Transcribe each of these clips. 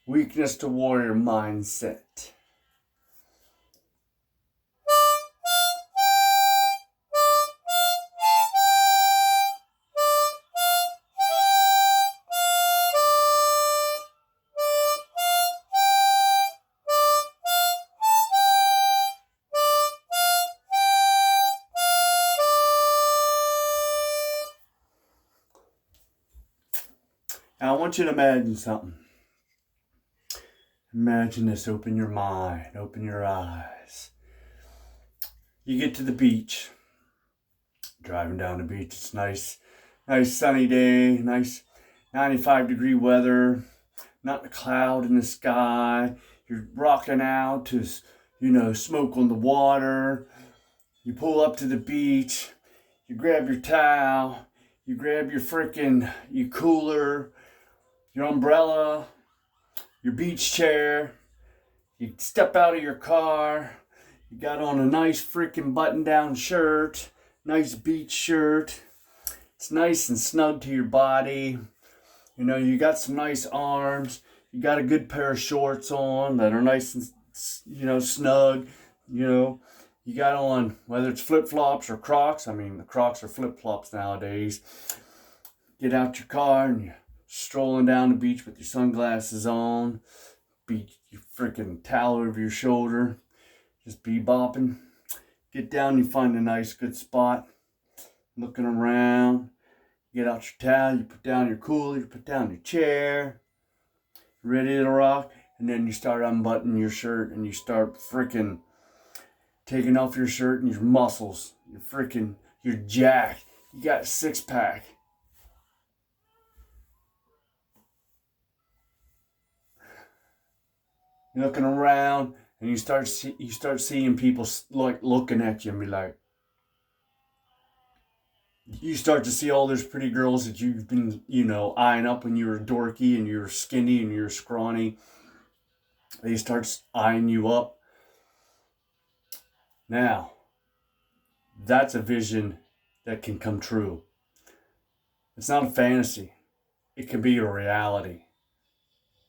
Weakness to warrior mindset. Now I want you to imagine something. Imagine this. Open your mind. Open your eyes. You get to the beach. Driving down the beach. It's nice sunny day. Nice 95-degree weather. Not a cloud in the sky. You're rocking out to, smoke on the water. You pull up to the beach. You grab your towel. You grab your cooler, your umbrella, your beach chair. You step out of your car. You got on a nice button-down shirt. Nice beach shirt. It's nice and snug to your body. You got some nice arms. You got a good pair of shorts on that are nice and, snug. You got on, whether it's flip-flops or Crocs. I mean, the Crocs are flip-flops nowadays. Get out your car and you're strolling down the beach with your sunglasses on. Your towel over your shoulder. Just bebopping. Get down, you find a nice good spot. Looking around. You get out your towel, you put down your cooler, you put down your chair. Ready to rock. And then you start unbuttoning your shirt and you start taking off your shirt and your muscles. You're jacked. You got a 6-pack. You're looking around and you start seeing people like looking at you and be like, you start to see all those pretty girls that you've been, eyeing up when you were dorky and you were skinny and you were scrawny. They start eyeing you up. Now, that's a vision that can come true. It's not a fantasy. It can be a reality.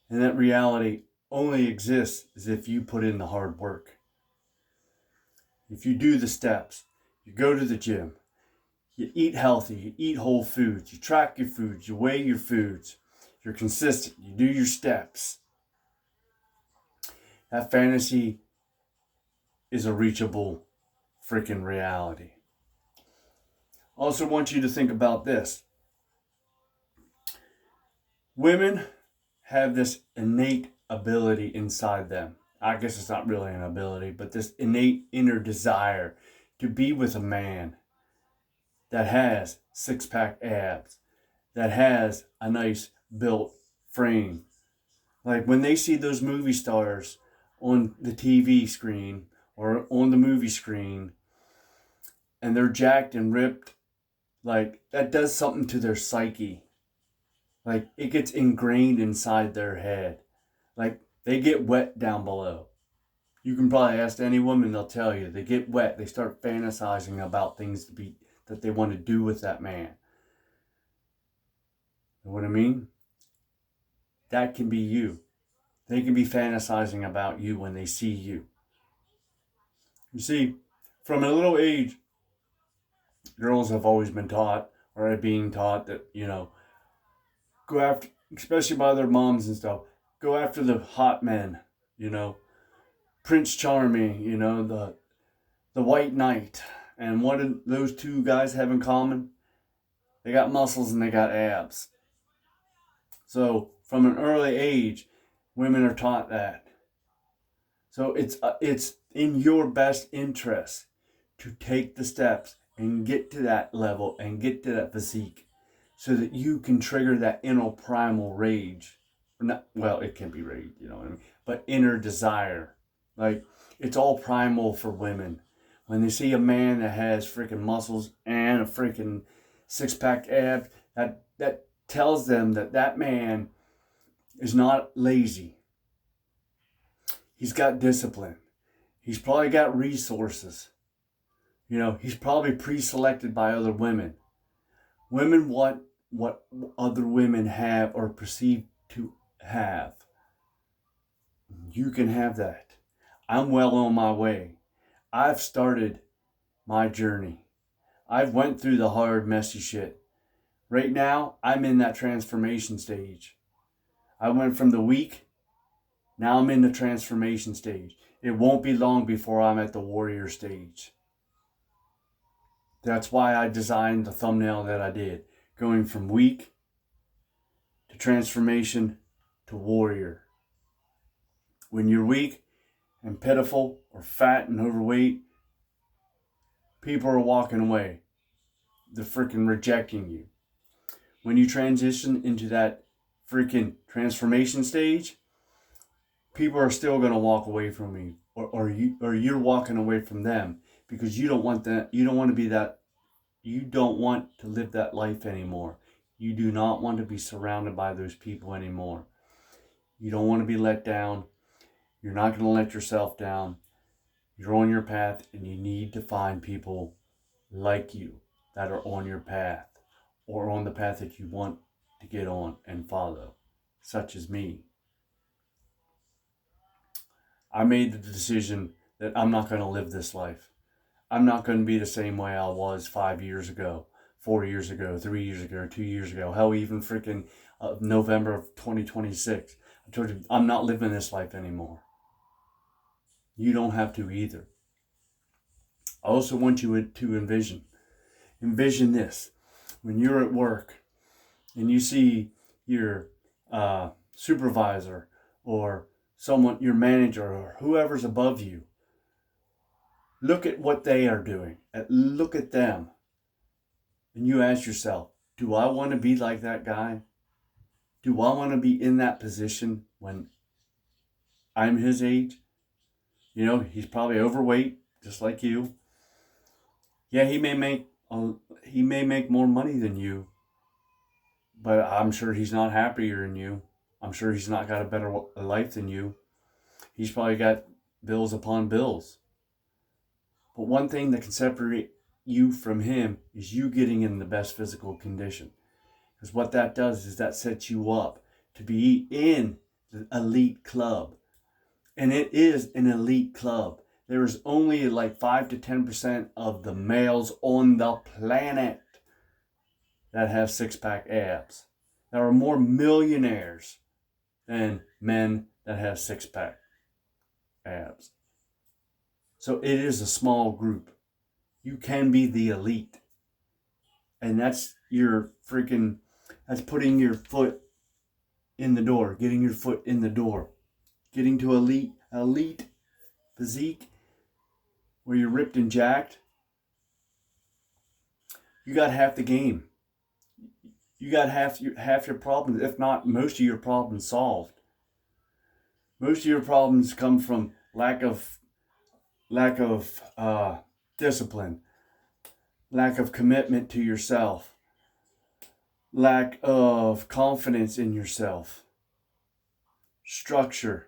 And that reality only exists as if you put in the hard work. If you do the steps, you go to the gym, you eat healthy, you eat whole foods, you track your foods, you weigh your foods, you're consistent, you do your steps. That fantasy is a reachable reality. Also want you to think about this. Women have this innate ability inside them. I guess it's not really an ability, but this innate inner desire to be with a man that has 6-pack abs, that has a nice built frame. Like when they see those movie stars on the TV screen or on the movie screen and they're jacked and ripped, like that does something to their psyche. Like it gets ingrained inside their head. Like they get wet down below. You can probably ask any woman, they'll tell you. They get wet. They start fantasizing about things that they want to do with that man. You know what I mean? That can be you. They can be fantasizing about you when they see you. You see, from a little age, girls have always been taught, or are being taught that, go after, especially by their moms and stuff, go after the hot men, Prince Charming, the White Knight. And what do those two guys have in common? They got muscles and they got abs. So from an early age, women are taught that. So it's in your best interest to take the steps and get to that level and get to that physique so that you can trigger that inner primal rage. It can be rage, you know what I mean? But inner desire. Like, it's all primal for women. When they see a man that has muscles and a 6-pack abs, that tells them that man is not lazy. He's got discipline. He's probably got resources. He's probably pre-selected by other women. Women want what other women have or perceive to have. You can have that. I'm well on my way. I've started my journey. I've went through the hard, messy shit. Right now, I'm in that transformation stage. I went from the weak, now I'm in the transformation stage. It won't be long before I'm at the warrior stage. That's why I designed the thumbnail that I did. Going from weak to transformation to warrior. When you're weak and pitiful or fat and overweight, people are walking away. They're freaking rejecting you. When you transition into that freaking transformation stage, people are still going to walk away from you, or you're walking away from them because you don't want that. You don't want to be that. You don't want to live that life anymore. You do not want to be surrounded by those people anymore. You don't want to be let down. You're not going to let yourself down. You're on your path, and you need to find people like you that are on your path or on the path that you want to get on and follow, such as me. I made the decision that I'm not going to live this life. I'm not going to be the same way I was 5 years ago, 4 years ago, 3 years ago, 2 years ago. Hell, even freaking November of 2026. I told you, I'm not living this life anymore. You don't have to either. I also want you to envision this. When you're at work and you see your supervisor or someone, your manager or whoever's above you, look at what they are doing. Look at them. And you ask yourself, do I want to be like that guy? Do I want to be in that position when I'm his age? You know, he's probably overweight, just like you. Yeah, he may make more money than you, but I'm sure he's not happier than you. I'm sure he's not got a better life than you. He's probably got bills upon bills. But one thing that can separate you from him is you getting in the best physical condition. Because what that does is that sets you up to be in the elite club. And it is an elite club. There is only like 5 to 10% of the males on the planet that have six-pack abs. There are more millionaires than men that have six-pack abs. So it is a small group. You can be the elite. And that's that's putting your foot in the door, getting your foot in the door. Getting to elite physique where you're ripped and jacked. You got half the game. You got half your problems, if not most of your problems solved. Most of your problems come from lack of discipline, lack of commitment to yourself, lack of confidence in yourself, structure.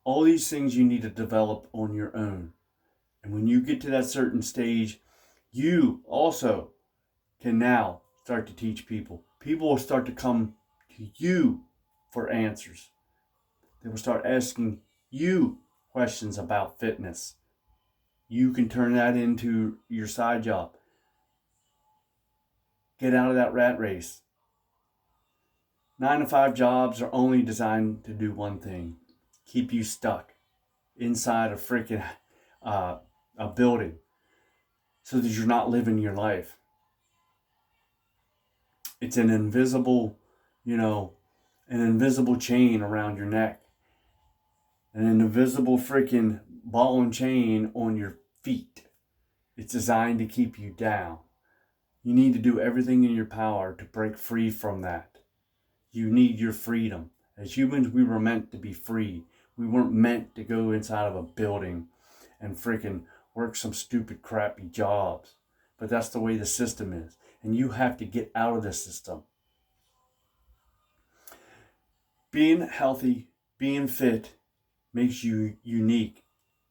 All these things you need to develop on your own. And when you get to that certain stage, you also can now start to teach people. People will start to come to you for answers. They will start asking you questions about fitness. You can turn that into your side job. Get out of that rat race. 9 to 5 jobs are only designed to do one thing: keep you stuck inside a freaking a building so that you're not living your life. It's an invisible, an invisible chain around your neck. An invisible freaking ball and chain on your feet. It's designed to keep you down. You need to do everything in your power to break free from that. You need your freedom. As humans, we were meant to be free. We weren't meant to go inside of a building and freaking work some stupid, crappy jobs. But that's the way the system is. And you have to get out of the system. Being healthy, being fit, makes you unique,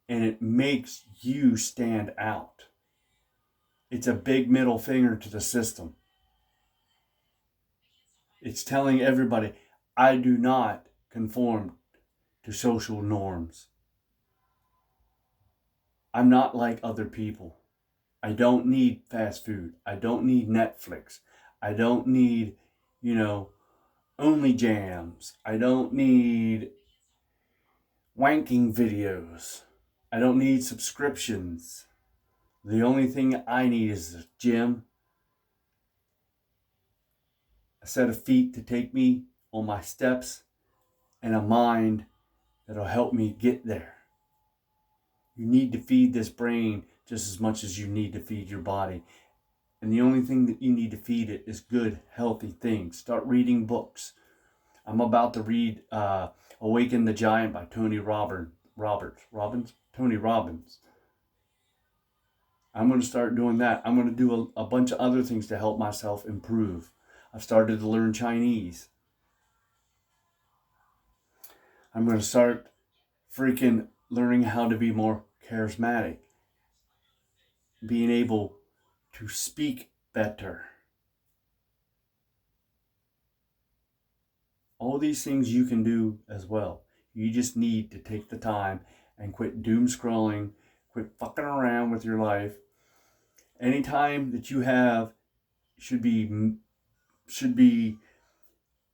and it makes you stand out. It's a big middle finger to the system. It's telling everybody, I do not conform to social norms. I'm not like other people. I don't need fast food. I don't need Netflix. I don't need, only jams. I don't need wanking videos. I don't need subscriptions. The only thing I need is a gym, a set of feet to take me on my steps, and a mind that'll help me get there. You need to feed this brain just as much as you need to feed your body. And the only thing that you need to feed it is good, healthy things. Start reading books. I'm about to read Awaken the Giant by Tony Robbins. Tony Robbins. I'm going to start doing that. I'm going to do a bunch of other things to help myself improve. I've started to learn Chinese. I'm going to start freaking learning how to be more charismatic. Being able to speak better. All these things you can do as well. You just need to take the time and quit doom scrolling, quit fucking around with your life. Any time that you have should be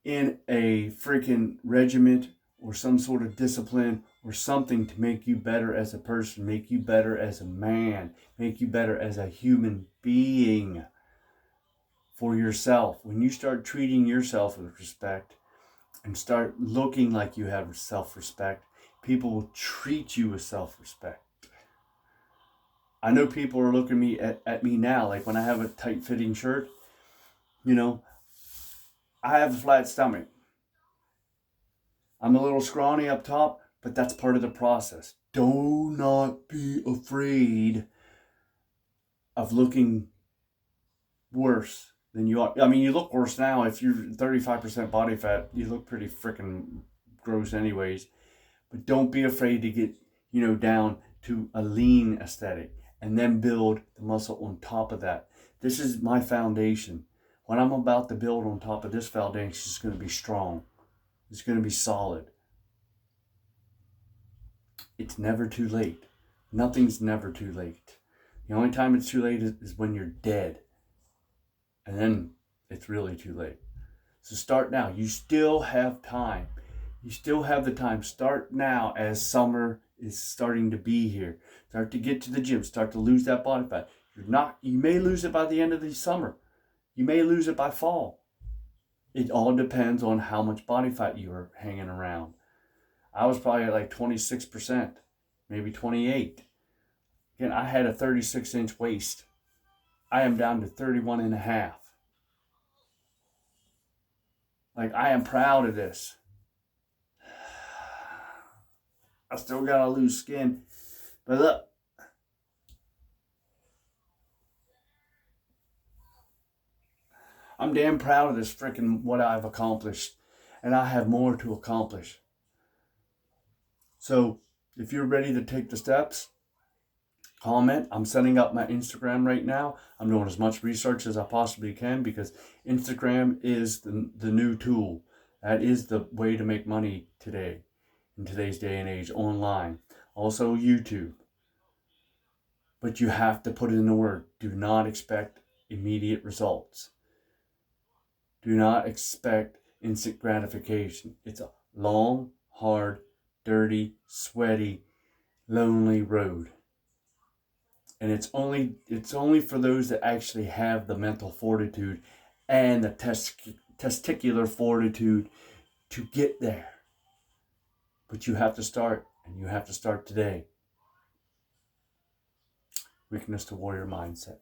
in a freaking regiment or some sort of discipline or something to make you better as a person, make you better as a man, make you better as a human being for yourself. When you start treating yourself with respect and start looking like you have self-respect, people will treat you with self-respect. I know people are looking at me now, like when I have a tight-fitting shirt, I have a flat stomach. I'm a little scrawny up top, but that's part of the process. Do not be afraid of looking worse than you are. I mean, you look worse now. If you're 35% body fat, you look pretty freaking gross anyways. But don't be afraid to get, down to a lean aesthetic and then build the muscle on top of that. This is my foundation. What I'm about to build on top of this foundation is going to be strong. It's going to be solid. It's never too late. Nothing's never too late. The only time it's too late is when you're dead. And then it's really too late. So start now. You still have time. You still have the time. Start now as summer is starting to be here. Start to get to the gym. Start to lose that body fat. You may lose it by the end of the summer. You may lose it by fall. It all depends on how much body fat you are hanging around. I was probably at like 26%, maybe 28. Again, I had a 36-inch waist. I am down to 31 and a half. Like, I am proud of this. I still gotta lose skin. But look. I'm damn proud of this freaking what I've accomplished. And I have more to accomplish. So, if you're ready to take the steps, comment. I'm setting up my Instagram right now. I'm doing as much research as I possibly can because Instagram is the new tool. That is the way to make money today, in today's day and age, online. Also YouTube. But you have to put in the work. Do not expect immediate results. Do not expect instant gratification. It's a long, hard, dirty, sweaty, lonely road. And it's only for those that actually have the mental fortitude and the testicular fortitude to get there. But you have to start, and you have to start today. Weakness to Warrior Mindset.